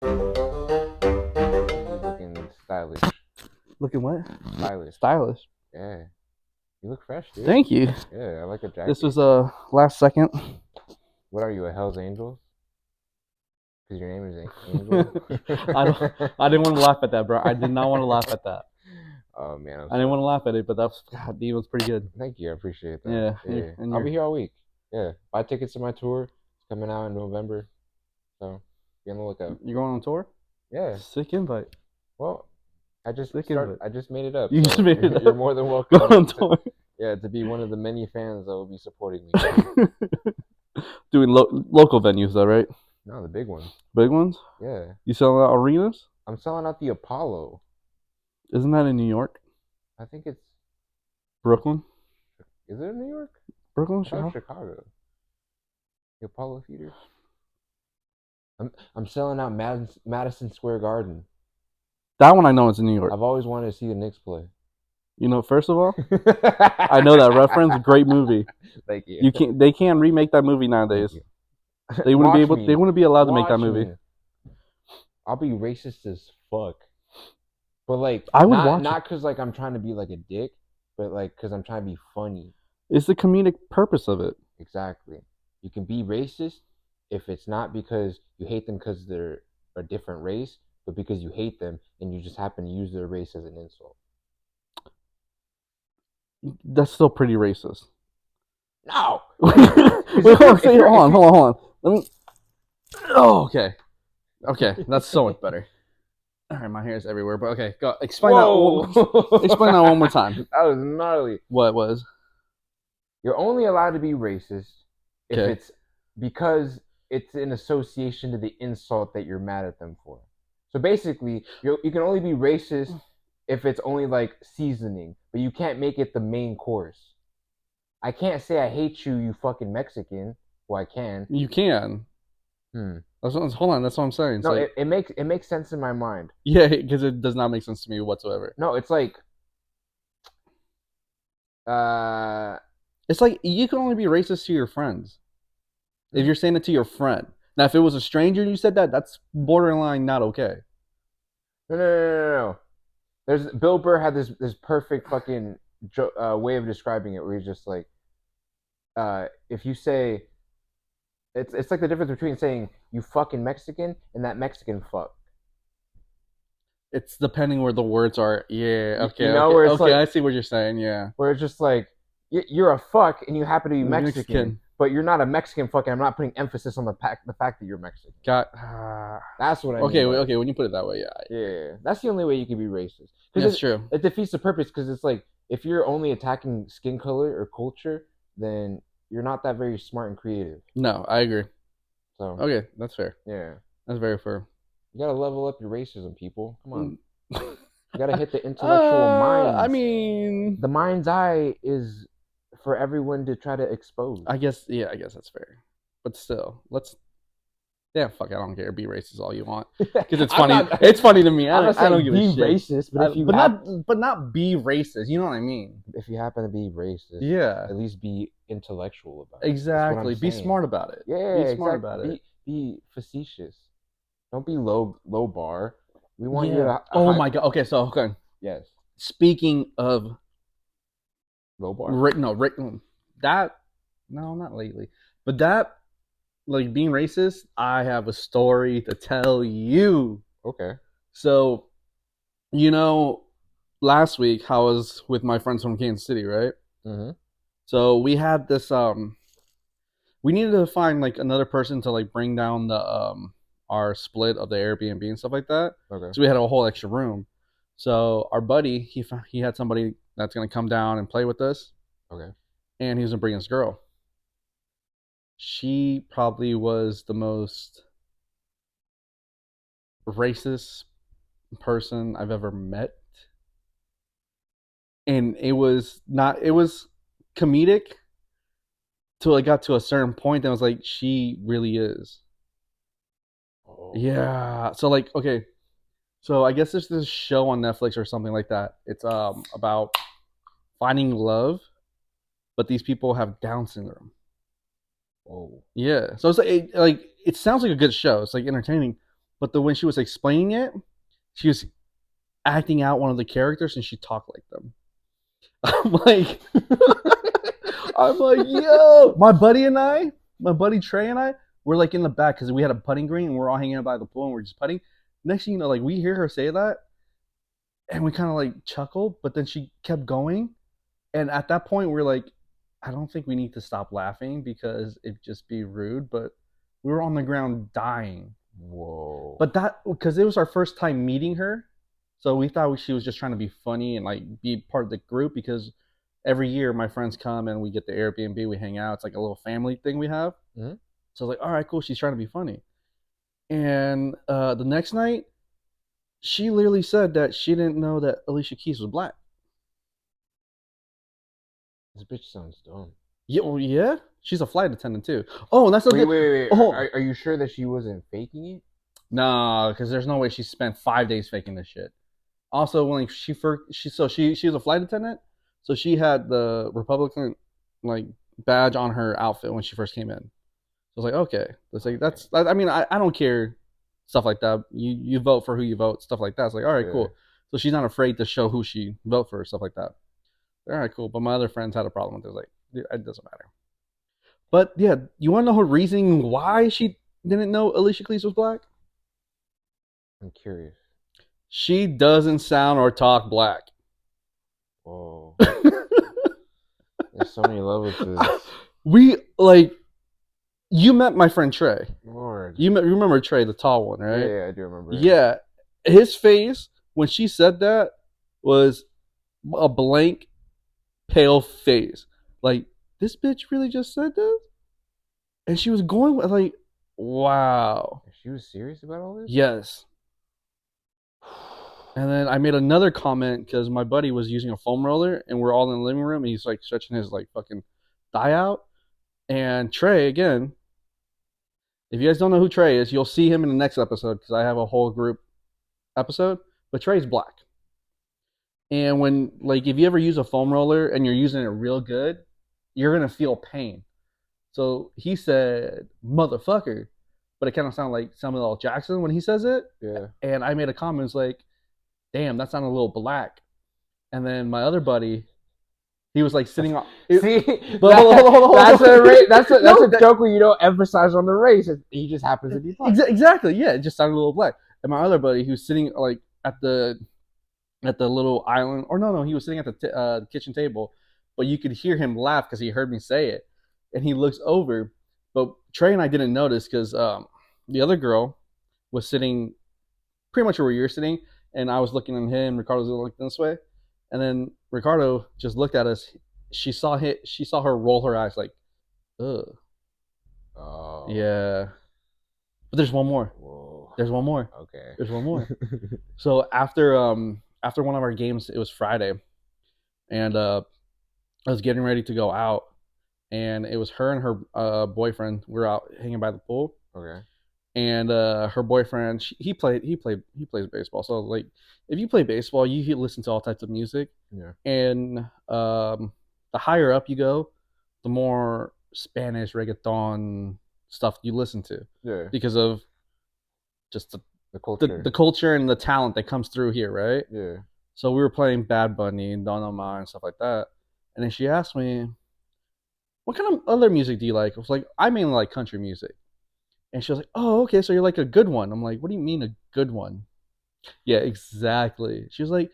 You looking stylish. Looking what? Stylish. Stylish. Yeah. You look fresh, dude. Thank you. Yeah, I like a jacket. This was last second. What are you, a Hell's Angels? Because your name is Angel? I didn't want to laugh at that, bro. I did not want to laugh at that. Oh, man. I didn't want to laugh at it, but God, the was pretty good. Thank you. I appreciate that. Yeah. I'll be here all week. Yeah. Buy tickets to my tour. It's coming out in November. So be on the lookout. You're going on tour? Yeah. Sick invite. Well, I just Sick invite. I just made it up. You just made it up? You're more than welcome. Go on tour. To be one of the many fans that will be supporting me. Doing local venues, though, right? No, the big ones. Big ones? Yeah. You selling out arenas? I'm selling out the Apollo. Isn't that in New York? I think it's Brooklyn? Is it in New York? Brooklyn? Chicago. The Apollo Theater. I'm selling out Madison Square Garden. That one I know is in New York. I've always wanted to see the Knicks play. You know, first of all, I know that reference. Great movie. Thank you. They can't remake that movie nowadays. They wouldn't be able. They wouldn't be allowed to make that movie. I'll be racist as fuck. But like, I would watch not because like I'm trying to be like a dick, but like because I'm trying to be funny. It's the comedic purpose of it. Exactly. You can be racist if it's not because you hate them because they're a different race, but because you hate them and you just happen to use their race as an insult. That's still pretty racist. No. Wait, hold on. Let me. Oh, okay. Okay, that's so much better. All right, my hair's everywhere, but okay, go explain that. Explain that one more time. That was gnarly. What was? You're only allowed to be racist if it's because it's in association to the insult that you're mad at them for. So basically, you can only be racist if it's only like seasoning, but you can't make it the main course. I can't say I hate you, you fucking Mexican. Well, I can. You can. Hold on, that's what I'm saying. No, like, it makes sense in my mind. Yeah, because it does not make sense to me whatsoever. No, it's like you can only be racist to your friends. If you're saying it to your friend. Now, if it was a stranger and you said that, that's borderline not okay. No. There's Bill Burr had this perfect fucking way of describing it, where he's just like, if you say, it's like the difference between saying you fucking Mexican and that Mexican fuck. It's depending where the words are. Yeah, okay. You know, where it's like, I see what you're saying. Yeah, where it's just like you're a fuck and you happen to be Mexican. But you're not a Mexican fuck, and I'm not putting emphasis on the fact that you're Mexican. That's what I mean. Okay, when you put it that way, yeah. Yeah, that's the only way you can be racist. That's true. It defeats the purpose, because it's like, if you're only attacking skin color or culture, then you're not that very smart and creative. No, I agree. So okay, that's fair. Yeah. That's very fair. You gotta level up your racism, people. Come on. You gotta hit the intellectual mind. I mean, the mind's eye is for everyone to try to expose. I guess that's fair. But still, fuck, I don't care. Be racist all you want, because it's funny. It's funny to me. I don't give a shit. Be racist, but not be racist. You know what I mean? If you happen to be racist, yeah, at least be intellectual about it. Exactly. Be smart about it. Yeah, be smart about it. Be facetious. Don't be low bar. We want you to. Oh my god. Okay, so Yes. Speaking of low bar. No, not lately, but that, like, being racist, I have a story to tell you. Okay. So, last week I was with my friends from Kansas City, right? Mm-hmm. So we had this we needed to find like another person to like bring down the our split of the Airbnb and stuff like that. Okay. So we had a whole extra room. So our buddy, he had somebody that's gonna come down and play with us. Okay. And he was gonna bring his girl. She probably was the most racist person I've ever met. And it was comedic till it got to a certain point, and I was like, she really is. Oh. Yeah. So like, okay. So I guess there's this show on Netflix or something like that. It's about finding love, but these people have Down syndrome. Oh. Yeah. So it's like it sounds like a good show. It's like entertaining, But when she was explaining it, she was acting out one of the characters, and she talked like them. I'm like, yo, my buddy Trey and I, we're like in the back because we had a putting green and we're all hanging out by the pool and we're just putting. Next thing you know, like we hear her say that, and we kind of like chuckled, but then she kept going, and at that point we're like, I don't think we need to stop laughing because it'd just be rude, but we were on the ground dying. Whoa. But that because it was our first time meeting her, so we thought she was just trying to be funny and like be part of the group because every year my friends come and we get the Airbnb, we hang out. It's like a little family thing we have. Mm-hmm. So I was like, all right, cool. She's trying to be funny. And the next night, she literally said that she didn't know that Alicia Keys was black. This bitch sounds dumb. Yeah, well, yeah. She's a flight attendant too. Oh, and that's wait. Oh. Are you sure that she wasn't faking it? No, because there's no way she spent 5 days faking this shit. Also, when she was a flight attendant, so she had the Republican like badge on her outfit when she first came in. So I was like, okay, that's I mean, I don't care stuff like that. You vote for who you vote, stuff like that. It's like, all right, cool. So she's not afraid to show who she vote for, stuff like that. All right, cool. But my other friends had a problem with it. Like, dude, it doesn't matter. But yeah, you want to know her reasoning why she didn't know Alicia Keys was black? I'm curious. She doesn't sound or talk black. Whoa. There's so many levels to this. We like. You met my friend Trey. Lord. You remember Trey, the tall one, right? Yeah, I do remember. Yeah, his face when she said that was a blank, pale face. Like, this bitch really just said that? And she was going with, like, wow. She was serious about all this? Yes. And then I made another comment because my buddy was using a foam roller and we're all in the living room and he's like stretching his like fucking thigh out. And Trey, again, if you guys don't know who Trey is, you'll see him in the next episode because I have a whole group episode. But Trey's black. And when, like, if you ever use a foam roller and you're using it real good, you're going to feel pain. So he said, motherfucker. But it kind of sounded like Samuel L. Jackson when he says it. Yeah. And I made a comment, it's like, damn, that sounded a little black. And then my other buddy, he was like sitting on. See, but hold on. That's a joke where you don't emphasize on the race. He just happens to be black. Exactly. Yeah, it just sounded a little black. And my other buddy, he was sitting like at the little island, or no, he was sitting at the kitchen table, but you could hear him laugh because he heard me say it, and he looks over. But Trey and I didn't notice because the other girl was sitting pretty much where you're sitting, and I was looking at him. Ricardo was looking this way. And then Ricardo just looked at us. She saw her roll her eyes like, ugh. Oh. Yeah. But there's one more. Whoa. There's one more. Okay. There's one more. So after one of our games, it was Friday, and I was getting ready to go out, and it was her and her boyfriend. We were out hanging by the pool. Okay. And her boyfriend, he plays baseball. So like, if you play baseball, you listen to all types of music. Yeah. And the higher up you go, the more Spanish reggaeton stuff you listen to. Yeah. Because of just the culture, the culture and the talent that comes through here, right? Yeah. So we were playing Bad Bunny and Don Omar and stuff like that. And then she asked me, "What kind of other music do you like?" I was like, "I mainly like country music." And she was like, "Oh, okay, so you're like a good one." I'm like, "What do you mean a good one?" Yeah, exactly. She was like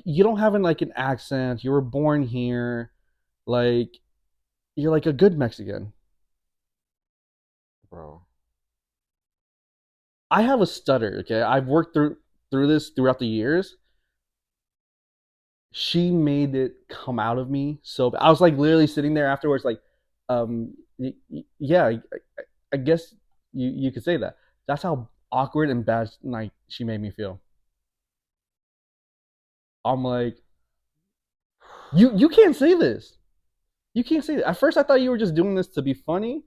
you don't have like an accent. You were born here. Like, you're like a good Mexican. Bro. I have a stutter, okay? I've worked through this throughout the years. She made it come out of me so bad. I was like literally sitting there afterwards like, yeah, I guess you could say that. That's how awkward and bad like she made me feel. I'm like, you can't say this. You can't say that. At first I thought you were just doing this to be funny.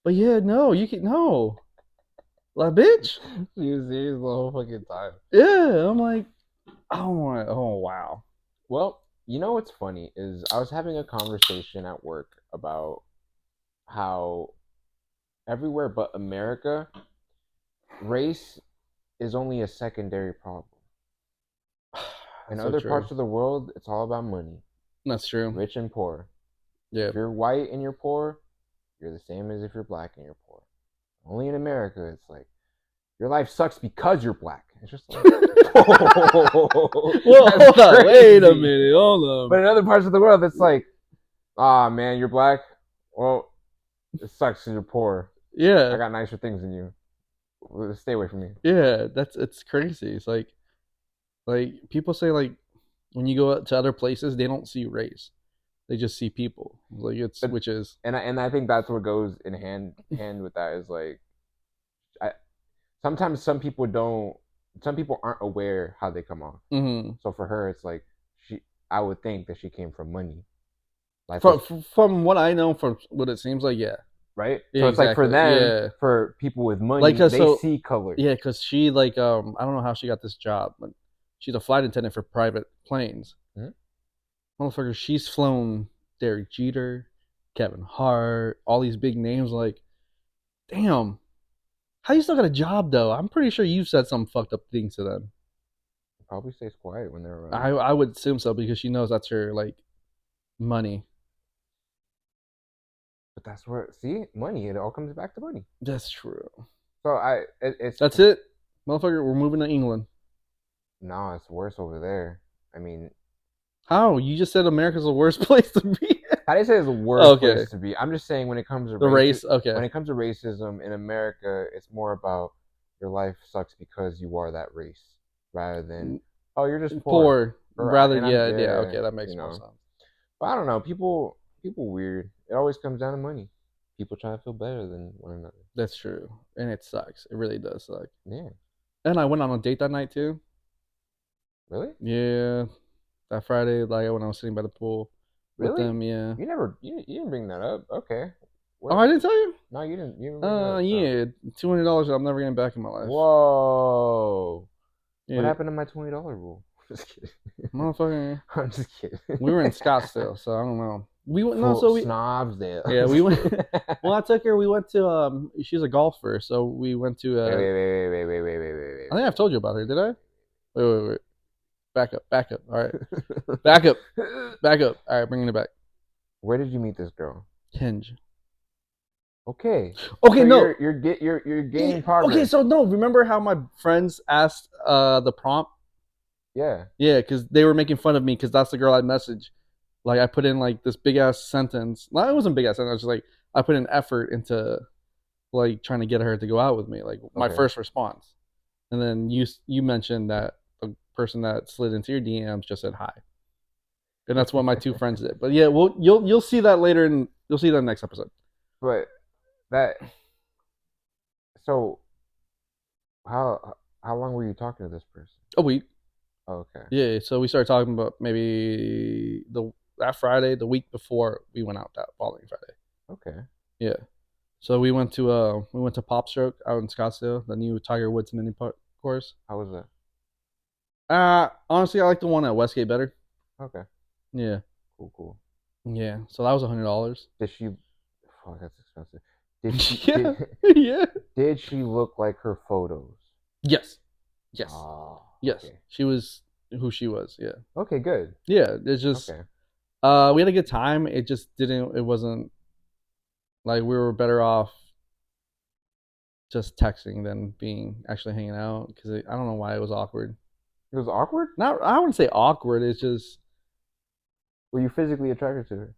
But yeah, no, you can no. Like, bitch. She was serious the whole fucking time. Yeah, I'm like, oh wow. Well, you know what's funny is I was having a conversation at work about how everywhere but America, race is only a secondary problem. In So other true. parts of the world, it's all about money, That's true. rich and poor. Yeah. If you're white and you're poor, you're the same as if you're black and you're poor. Only in America, it's like your life sucks because you're black. It's just like, Whoa, hold on. Wait a minute. Hold on. But in other parts of the world, it's like, ah, man, you're black. Well, it sucks because you're poor. Yeah. I got nicer things than you. Stay away from me. Yeah, it's crazy. It's like people say like when you go out to other places, they don't see race. They just see people. Like which is and I think that's what goes in hand with that is like sometimes some people aren't aware how they come off. Mm-hmm. So for her, it's like I would think that she came from money. Like from what I know, from what it seems like, yeah. Right. Yeah, so it's exactly. Like for them, yeah. For people with money, like, they see color. Yeah, because she like I don't know how she got this job, but she's a flight attendant for private planes. Mm-hmm. Motherfucker, she's flown Derek Jeter, Kevin Hart, all these big names. Like, damn, how you still got a job though? I'm pretty sure you've said some fucked up things to them. Probably stays quiet when they're around. I would assume so because she knows that's her like money. But that's where money. It all comes back to money. That's true. So that's it, motherfucker. We're moving to England. No, it's worse over there. I mean, how? You just said America's the worst place to be. I didn't say it's the worst place to be. I'm just saying when it comes to the race. Okay. When it comes to racism in America, it's more about your life sucks because you are that race, rather than you're just poor. Rather, yeah. Okay, that makes more sense. But I don't know. People weird. It always comes down to money. People trying to feel better than one another. That's true, and it sucks. It really does suck. Yeah. And I went on a date that night too. Really? Yeah. That Friday, like when I was sitting by the pool with them. Yeah. You didn't bring that up. Okay. What? Oh, I didn't tell you? No, you didn't. You didn't yeah. $200 I'm never getting back in my life. Whoa. Yeah. What happened to my $20 rule? Just kidding. Motherfucker. I'm just kidding. We were in Scottsdale, so I don't know. We went Snobsdale. Yeah, we went. Well, I took her. We went to she's a golfer, so we went to. Wait. I think I've told you about her. Did I? Wait. Back up. All right. Back up. All right, bringing it back. Where did you meet this girl? Hinge. Okay. So no. You're gaining progress. Okay, so no. Remember how my friends asked the prompt? Yeah. Yeah, because they were making fun of me because that's the girl I messaged. Like I put in like this big ass sentence. No, it wasn't big ass sentence. I was just like I put in effort into like trying to get her to go out with me. Like my first response, and then you mentioned that the person that slid into your DMs just said hi, and that's what my two friends did. But yeah, well you'll see that later, and you'll see that in the next episode. But so how long were you talking to this person? A week. Oh, okay. Yeah, so we started talking about maybe that Friday, the week before we went out that following Friday. Okay. Yeah. So we went to Pop Stroke out in Scottsdale, the new Tiger Woods mini course. How was that? Honestly, I like the one at Westgate better. Okay. Yeah. Cool. Yeah. So that was $100. Did she? Oh, that's expensive. Did she? Yeah. Did she look like her photos? Yes. Oh, yes. Okay. She was who she was. Yeah. Okay. Good. Yeah. It's just. Okay. We had a good time. It just didn't. It wasn't. Like we were better off just texting than being actually hanging out because I don't know why it was awkward. It was awkward? Not, I wouldn't say awkward. It's just. Were you physically attracted to her?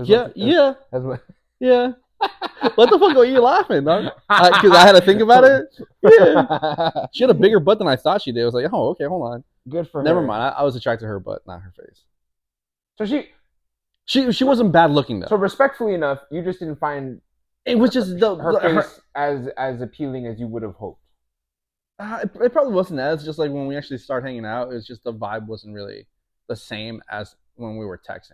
Yeah. Yeah. Yeah. What the fuck are you laughing, dog? Because I had to think about it. Yeah. She had a bigger butt than I thought she did. I was like, oh, okay, hold on. Good for her. Never mind. I was attracted to her butt, not her face. So she wasn't bad looking though. So respectfully enough, you just didn't find it was just her face as appealing as you would have hoped. It probably wasn't that. It's just like when we actually started hanging out, it was just the vibe wasn't really the same as when we were texting.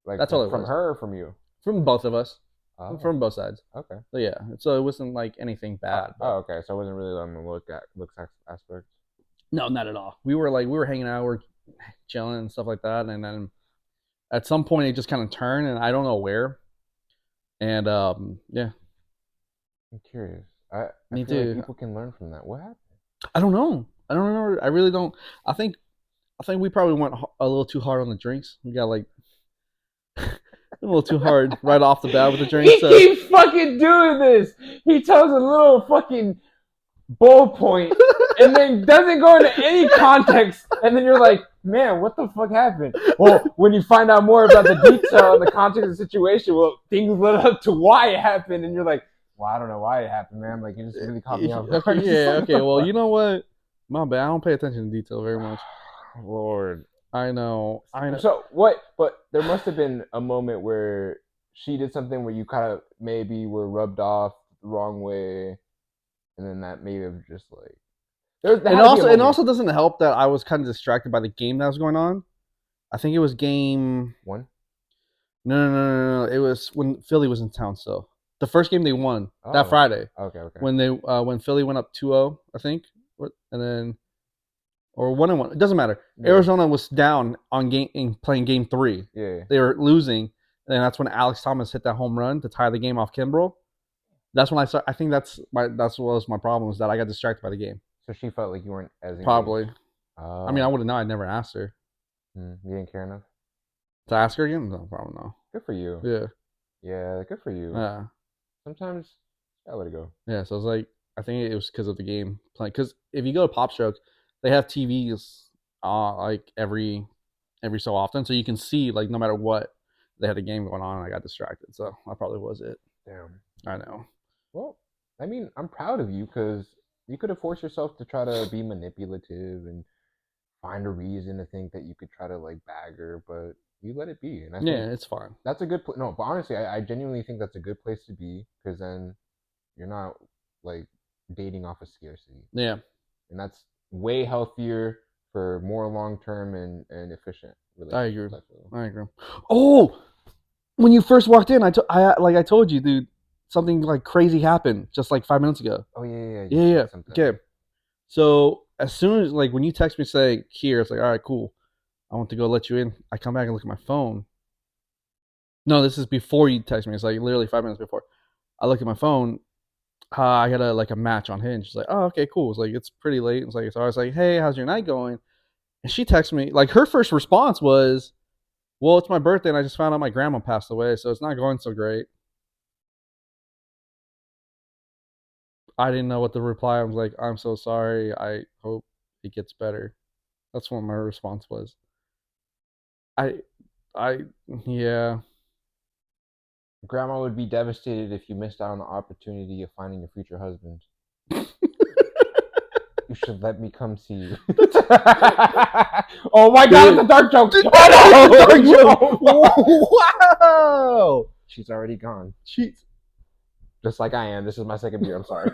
Like that's all it was. From her or from you? From both of us. Oh. From both sides. Okay. So yeah. So it wasn't like anything bad. Okay. So it wasn't really on the looks aspect. No, not at all. We were hanging out, we're chilling and stuff like that, and then at some point it just kind of turned, and I don't know where. And yeah. I'm curious. I Me feel like too. people can learn from that. What happened? I don't know. I don't remember. I really don't. I think we probably went a little too hard on the drinks. We got like a little too hard right off the bat with the drinks. He keeps fucking doing this. He tells a little fucking bull point and then doesn't go into any context. And then you're like, man, what the fuck happened? Well, when you find out more about the detail and the context of the situation, well, things led up to why it happened. And you're like, well, I don't know why it happened, man. Like, you just really caught me off guard. Yeah, okay. Well, you know what? My bad. I don't pay attention to detail very much. Lord. I know. So what? But there must have been a moment where she did something where you kind of maybe were rubbed off the wrong way, and then that maybe was just like. It also doesn't help that I was kind of distracted by the game that was going on. I think it was game 1. No. It was when Philly was in town still. The first game they won that Friday. Okay. When Philly went up 2-0, I think, and then or 1-1. It doesn't matter. Yeah. Arizona was down on playing game 3. Yeah. They were losing, and that's when Alex Thomas hit that home run to tie the game off Kimbrel. That's when I think that's what was my problem, is that I got distracted by the game. So she felt like you weren't as engaged. Probably. I mean, I would have known. I'd never asked her. You didn't care enough to ask her again? No, probably no. Good for you. Yeah. Yeah, good for you. Yeah. Sometimes I let it go. Yeah, so I was like, I think it was because of the game playing. Because if you go to PopStroke, they have TVs like every so often, so you can see like no matter what, they had a game going on, and I got distracted. So that probably was it. Damn. I know. Well, I mean, I'm proud of you because you could have forced yourself to try to be manipulative and find a reason to think that you could try to like bag her, but you let it be. And I think it's fine. That's a good no, but honestly, I genuinely think that's a good place to be because then you're not like dating off of scarcity. Yeah. And that's way healthier for more long term and efficient relationships. I agree. Oh, when you first walked in, I told you, dude, something like crazy happened just like 5 minutes ago. Oh yeah. Yeah. Okay. So as soon as like when you text me say here, it's like, all right, cool. I want to go let you in. I come back and look at my phone. No, this is before you text me. It's like literally 5 minutes before. I look at my phone. I got a match on Hinge. She's like, oh, okay, cool. It's like, it's pretty late. It's like, so I was like, hey, how's your night going? And she texted me. Like, her first response was, well, it's my birthday and I just found out my grandma passed away, so it's not going so great. I didn't know what to reply. I was like, I'm so sorry. I hope it gets better. That's what my response was. Yeah. Grandma would be devastated if you missed out on the opportunity of finding your future husband. You should let me come see you. Oh my god, it's a dark joke! Wow! She's already gone. Just like I am. This is my second beer. I'm sorry.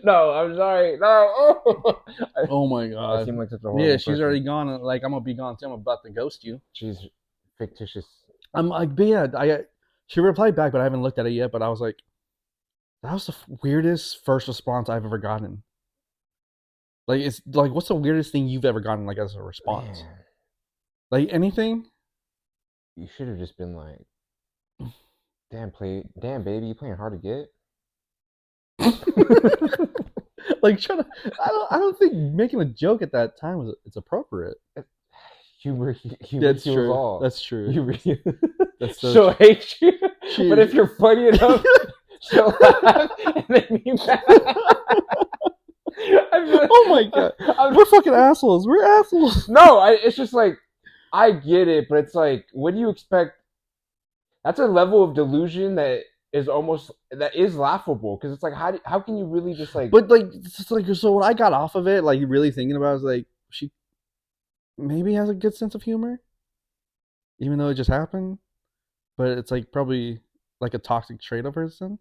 No, I'm sorry. No. Oh my god. I seem like such a horrible she's already gone. Like, I'm gonna be gone too. I'm about to ghost you. She's fictitious. I'm like, but yeah, she replied back, but I haven't looked at it yet. But I was like, that was the weirdest first response I've ever gotten. Like, it's like, what's the weirdest thing you've ever gotten like as a response? Man. Like anything? You should have just been like, damn baby, you playing hard to get. Like, I don't think making a joke at that time it's appropriate. Humor That's true. All. That's true. That's so she'll hate you, but if you're funny enough, she'll laugh and make me mad. Oh my god, we're fucking assholes. We're assholes. No, it's just like, I get it, but it's like, what do you expect? That's a level of delusion that is laughable, because it's like, how can you really just like? But like, it's like, so what I got off of it, like really thinking about, is like, she maybe has a good sense of humor, even though it just happened. But it's like probably like a toxic trait of hers. And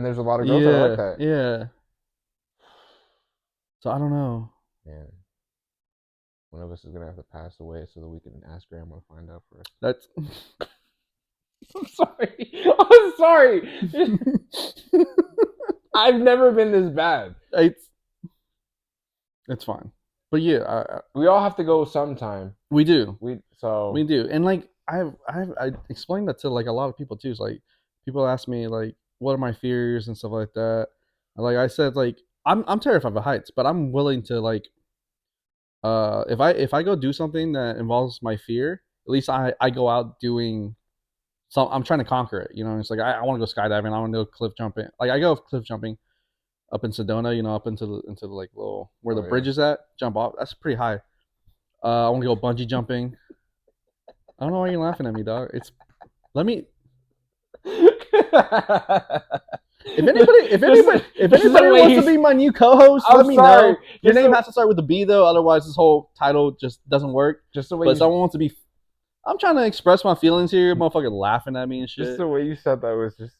there's a lot of girls that are like that. Yeah. So I don't know. Man, one of us is gonna have to pass away so that we can ask grandma to find out for us. That's. I'm sorry. I've never been this bad. It's fine. But yeah, we all have to go sometime. We do. We do. And like I explained that to like a lot of people too. It's like, people ask me like, what are my fears and stuff like that. Like I said, like I'm terrified of heights, but I'm willing to like if I go do something that involves my fear, at least I go out doing some. I'm trying to conquer it. You know, it's like I want to go skydiving. I want to go cliff jumping. Like I go cliff jumping up in Sedona. You know, up into the like little where the bridge is at. Jump off. That's pretty high. I want to go bungee jumping. I don't know why you're laughing at me, dog. It's let me. If anybody wants to be my new co-host, let me know. Your name has to start with a B though, otherwise this whole title just doesn't work. Just the way. But someone wants to be. I'm trying to express my feelings here. Motherfucker laughing at me and shit. Just the way you said that was just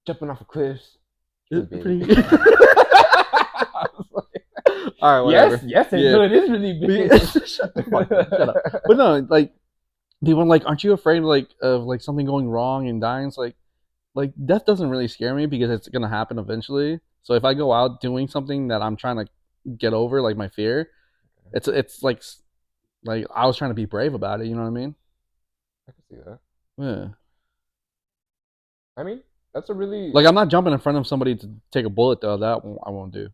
jumping off of cliffs. Pretty. All right, whatever. Yes, it is really big. Shut up. But no, like people are like, aren't you afraid of something going wrong and dying? It's like death doesn't really scare me because it's gonna happen eventually. So if I go out doing something that I'm trying to get over, like my fear, it's like I was trying to be brave about it. You know what I mean? I can see that. Yeah. I mean, that's a really like I'm not jumping in front of somebody to take a bullet though. That I won't do.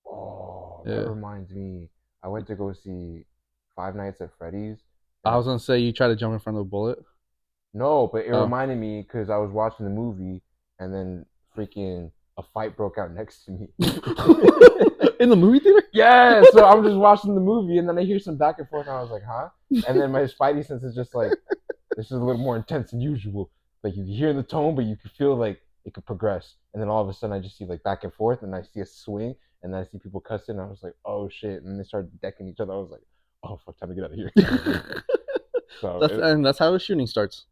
Oh, that reminds me. I went to go see Five Nights at Freddy's. I was gonna say you try to jump in front of a bullet. No, but it reminded me because I was watching the movie and then freaking a fight broke out next to me. In the movie theater? Yeah, so I'm just watching the movie and then I hear some back and forth and I was like, huh? And then my spidey sense is just like, this is a little more intense than usual. Like you can hear the tone, but you can feel like it could progress. And then all of a sudden I just see like back and forth and I see a swing and then I see people cussing and I was like, oh shit. And they started decking each other. I was like, oh fuck, time to get out of here. So that's how the shooting starts.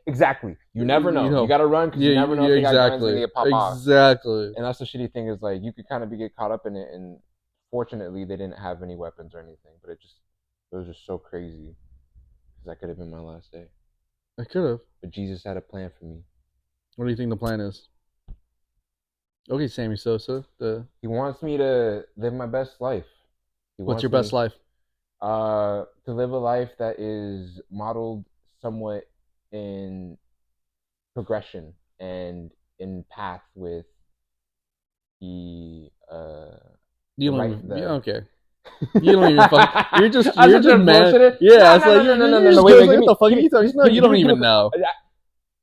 Exactly. You never know. You gotta run because you never know if you got guns and they pop off. Exactly. And that's the shitty thing is like you could kind of get caught up in it. And fortunately, they didn't have any weapons or anything. But it was just so crazy because that could have been my last day. I could have. But Jesus had a plan for me. What do you think the plan is? Okay, Sammy Sosa. He wants me to live my best life. What's your best life? To live a life that is modeled somewhat in progression and in path with the you don't even, okay. You don't even fuck. You're just mad. Yeah, it's like no. Wait, what the fuck are you talking? No, you don't even know.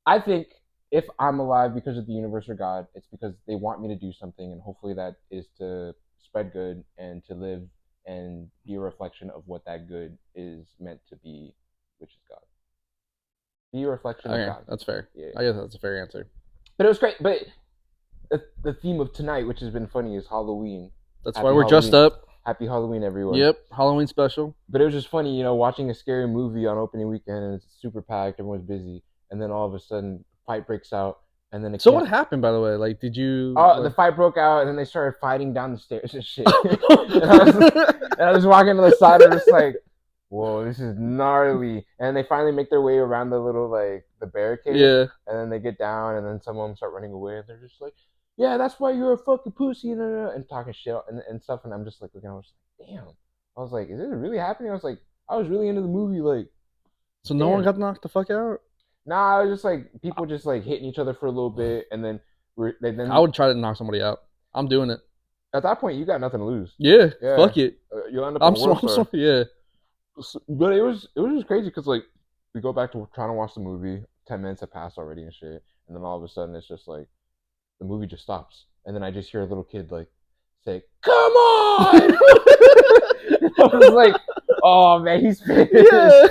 I think if I'm alive because of the universe or God, it's because they want me to do something, and hopefully that is to spread good and to live and be a reflection of what that good is meant to be, which is God. Be a reflection of God. That's fair. Yeah. I guess that's a fair answer. But it was great. But the theme of tonight, which has been funny, is Halloween. That's why we're dressed up. Happy Halloween, everyone. Yep, Halloween special. But it was just funny, watching a scary movie on opening weekend and it's super packed, everyone's busy, and then all of a sudden, fight breaks out, and then So what happened, by the way? Like, did you? The fight broke out, and then they started fighting down the stairs and shit. and I was walking to the side, and just like, whoa, this is gnarly. And they finally make their way around the little the barricade. Yeah. And then they get down, and then some of them start running away, and they're just like, yeah, that's why you're a fucking pussy, and talking shit and stuff. And I'm just like looking, I was like, damn. I was like, is this really happening? I was really into the movie, like. So no one got knocked the fuck out? Nah, I was just like people just like hitting each other for a little bit, and then I would try to knock somebody out. I'm doing it. At that point, you got nothing to lose. Yeah. Fuck it. You'll end up. I'm yeah. But it was just crazy because like we go back to trying to watch the movie. 10 minutes have passed already and shit, and then all of a sudden it's just like the movie just stops, and then I just hear a little kid like say, "Come on!" I was like, "Oh man, he's pissed." Yeah.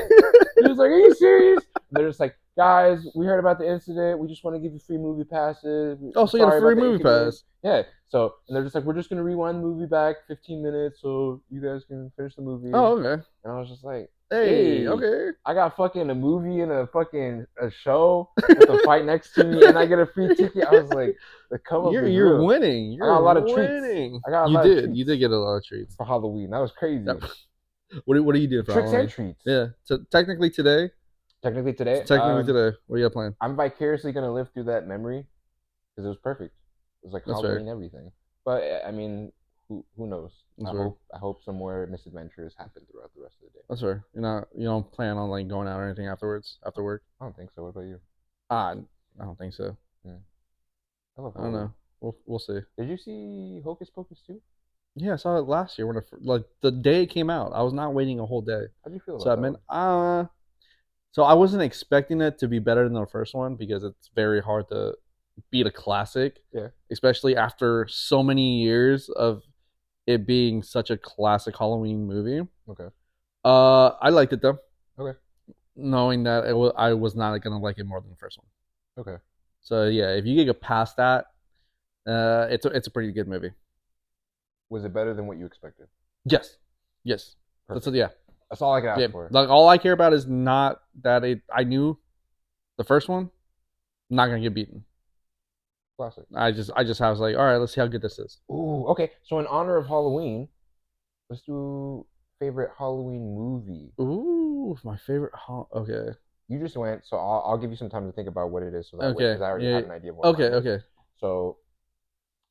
He was like, "Are you serious?" And they're just like, "Guys, we heard about the incident. We just want to give you free movie passes." Oh, so you got a free movie pass? Yeah. So, and they're just like, "We're just gonna rewind the movie back 15 minutes so you guys can finish the movie." Oh, okay. And I was just like, Hey, okay. I got fucking a movie and a show with a fight next to me, and I get a free ticket. I was like, the come up. You're winning. I got a lot of treats. You did get a lot of treats for Halloween. That was crazy. What do you do for tricks Halloween? And treats? Yeah. So technically today. What do you got planned? I'm vicariously gonna live through that memory because it was perfect. It was like Halloween and everything. But I mean, who knows? I hope some more misadventures happen throughout the rest of the day. That's fair. You don't plan on like going out or anything after work? I don't think so. What about you? I don't think so. Yeah. love I don't Halloween. know. We'll see. Did you see Hocus Pocus 2? Yeah, I saw it last year when like the day it came out. I was not waiting a whole day. How'd you feel So about I that mean, one? so I wasn't expecting it to be better than the first one because it's very hard to beat a classic, Yeah. especially after so many years of it being such a classic Halloween movie. Okay. I liked it though, Okay. knowing that I was not gonna like it more than the first one. Okay. So yeah, if you get past that, it's a pretty good movie. Was it better than what you expected? Yes, yes. Perfect. Yeah, That's all I could yeah. ask for. Like all I care about is not that I knew the first one, I'm not gonna get beaten. Classic. I just was like, all right, let's see how good this is. Ooh, okay. So in honor of Halloween, let's do favorite Halloween movie. Ooh, my favorite. Okay, You just went, so I'll give you some time to think about what it is, so that way, okay, because I already yeah, have an idea of what okay, mine is. okay. So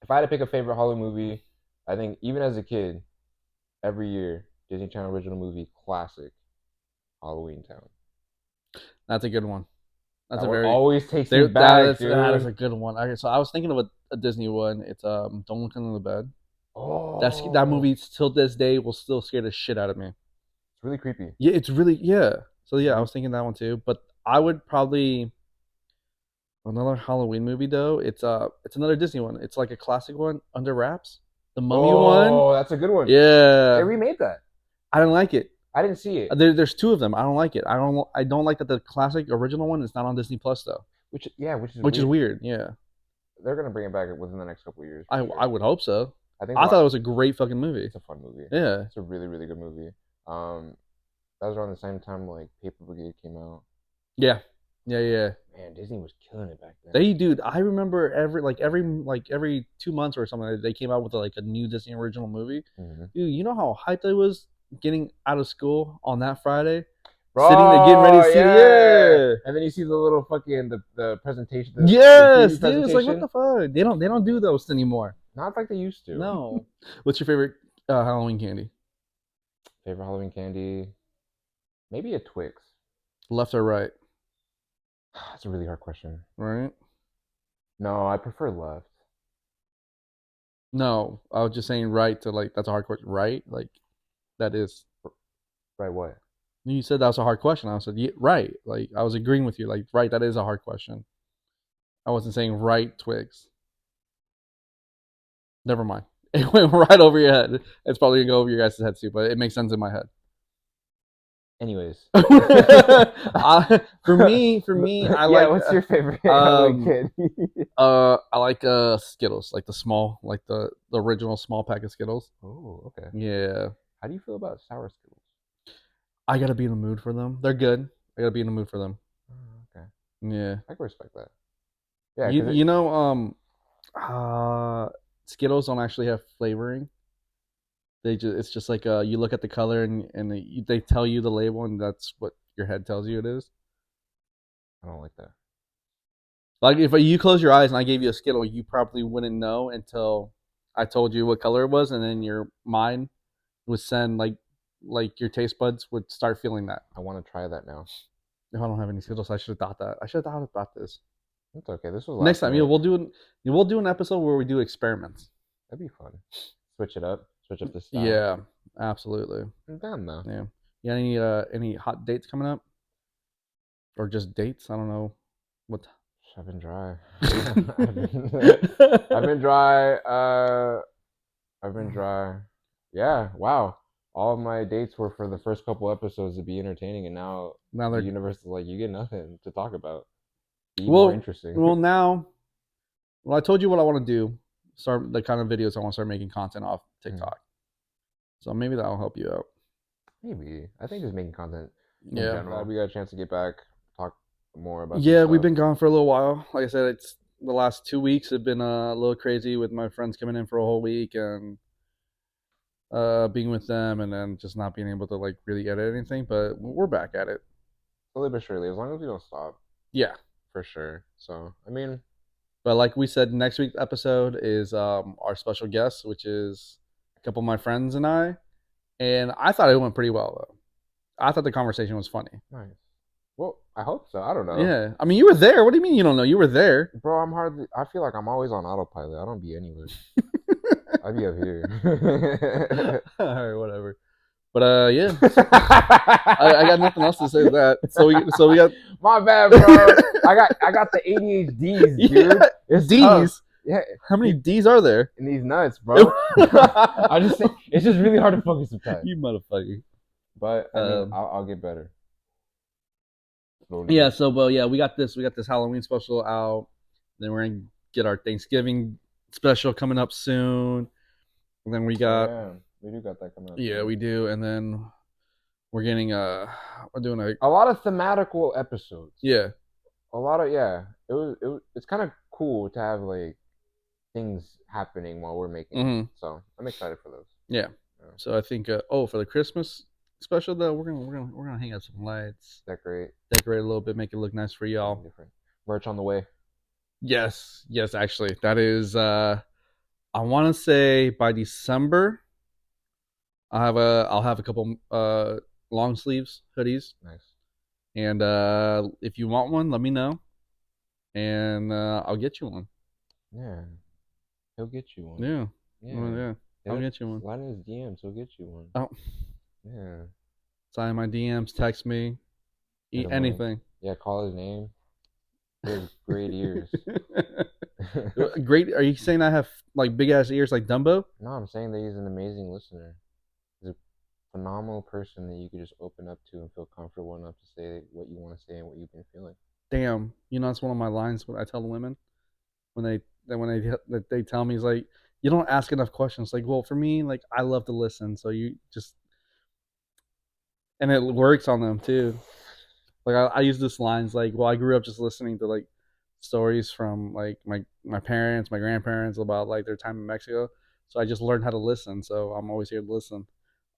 if I had to pick a favorite Halloween movie, I think even as a kid, every year Disney Channel original movie classic, Halloween Town. That's a good one. That's That a one very always takes me there. back, That is dude. a good one. Okay, so I was thinking of a Disney one. It's Don't Look Under the Bed. That Oh, movie till this day will still scare the shit out of me. it's really creepy. Yeah, it's really yeah. So yeah, I Mhm. was thinking that one too. But I would probably another Halloween movie though. It's another Disney one. It's like a classic one, Under Wraps, the Mummy one. Oh, that's a good one. They Yeah, remade that. I don't like it. I didn't see it. There's two of them. I don't like it. I don't like that the classic original one is not on Disney Plus though, Which is which is weird. weird. Yeah, They're gonna bring it back within the next couple of years I for sure. I would hope so. I think I thought it was a great fucking movie. it's a fun movie. Yeah, It's a really really good movie. That was around the same time like Paper Brigade came out. yeah, yeah. Man, Disney was killing it back then. Dude, I remember every 2 months or something they came out with like a new Disney original movie. Mm-hmm. Dude, you know how hyped I was getting out of school on that Friday, Bro, sitting there getting ready to see. Yeah, and then you see the little fucking the presentation. yes, the dude. It's like what the fuck? They don't do those anymore. Not like they used to. No. What's your favorite Halloween candy? Favorite Halloween candy? Maybe a Twix. Left or right? That's a really hard question. Right? No, I prefer left. No, I was just saying right to like that's a hard question. Right? Like that is. Right, what? You said that was a hard question. I said yeah, right. Like I was agreeing with you. Like right, that is a hard question. I wasn't saying right Twigs. Never mind. It went right over your head. It's probably gonna go over your guys' head too, but it makes sense in my head. Anyways, for me, I yeah. like. What's your favorite Halloween candy? I like Skittles, like the small, like the original small pack of Skittles. Oh, okay. Yeah, How do you feel about sour Skittles? I gotta be in the mood for them. They're good. I gotta be in the mood for them. Oh, okay, Yeah, I can respect that. Yeah, you know Skittles don't actually have flavoring. It's just like you look at the color and they tell you the label and that's what your head tells you it is. I don't like that. Like if you close your eyes and I gave you a Skittle, you probably wouldn't know until I told you what color it was, and then your mind would send like your taste buds would start feeling that. I want to try that now. If I don't have any Skittles, I should have thought that. I should have thought about this. It's okay. This was Next last time, minute. we'll do an episode where we do experiments. That'd be fun. Switch it up. Switch up the style. Yeah, absolutely. I'm down though. Yeah. You got any hot dates coming up, or just dates? I don't know. What? I've been dry. I've been dry. I've been dry. Yeah. Wow. All of my dates were for the first couple episodes to be entertaining, and now Now the they're universe is like, you get nothing to talk about. Be well. more interesting. Now, I told you what I want to do. Start the kind of videos I want to start making content off TikTok. So maybe that'll help you out. Maybe. I think just making content in Yeah. general. We got a chance to get back, talk more about. Yeah, we've been gone for a little while. Like I said, it's the last 2 weeks have been a little crazy with my friends coming in for a whole week and being with them, and then just not being able to like really edit anything. But we're back at it. Slowly but surely, as long as we don't stop. Yeah, for sure. So I mean, but like we said, next week's episode is our special guest, which is a couple of my friends and I. And I thought it went pretty well though. I thought the conversation was funny. Nice. Well, I hope so. I don't know. Yeah. I mean, you were there. What do you mean you don't know? You were there. Bro, I feel like I'm always on autopilot. I don't be anywhere. I be up here. All right, whatever. But yeah, I got nothing else to say to that. So we got my bad, bro. I got the ADHDs, dude. Yeah, It's D's. tough. Yeah. How many D's are there? In these nuts, bro. I just say it's just really hard to focus sometimes. You motherfucker. But I mean, I'll get better. Yeah. So, well, yeah, we got this Halloween special out. Then we're gonna get our Thanksgiving special coming up soon. And then we got. Yeah, we do got that coming up. Yeah, we do. And then we're getting we're doing a lot of thematical episodes. Yeah. A lot of it's kind of cool to have like things happening while we're making it. So I'm excited for those. Yeah. So I think for the Christmas special though, we're gonna hang out some lights, decorate a little bit, make it look nice for y'all. Different merch on the way. Yes, actually, that is. I want to say by December, I'll have a couple long sleeves hoodies. Nice. And if you want one, let me know, and I'll get you one. Yeah, he'll get you one. Yeah. Well, yeah. I'll get you one. Line in his DMs, he'll get you one. Oh. Yeah. Sign my DMs, text me, eat anything. Yeah, call his name. He has great ears. Great. Are you saying I have like big ass ears like Dumbo? No, I'm saying that he's an amazing listener. He's a phenomenal person that you could just open up to and feel comfortable enough to say what you want to say and what you've been feeling. Damn, that's one of my lines. What I tell the women when they tell me is like, you don't ask enough questions. Like, well, for me, like I love to listen, so you just, and it works on them too. Like I use this lines like, well, I grew up just listening to like stories from like my parents, my grandparents about like their time in Mexico. So I just learned how to listen. So I'm always here to listen.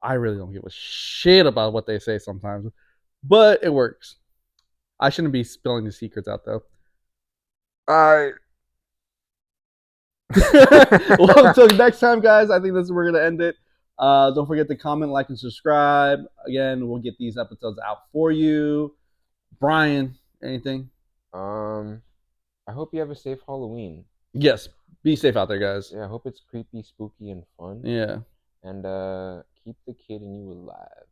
I really don't give a shit about what they say sometimes, but it works. I shouldn't be spilling the secrets out though. All right. Well, until next time, guys. I think this is where we're gonna end it. Don't forget to comment, like, and subscribe. Again, we'll get these episodes out for you. Brian, anything? I hope you have a safe Halloween. Yes, be safe out there, guys. Yeah, I hope it's creepy, spooky, and fun. Yeah. And keep the kid in you alive.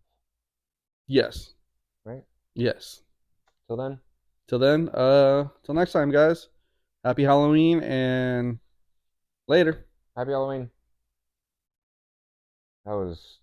Yes. Right? Yes. Till then, till next time, guys. Happy Halloween and later. Happy Halloween. That was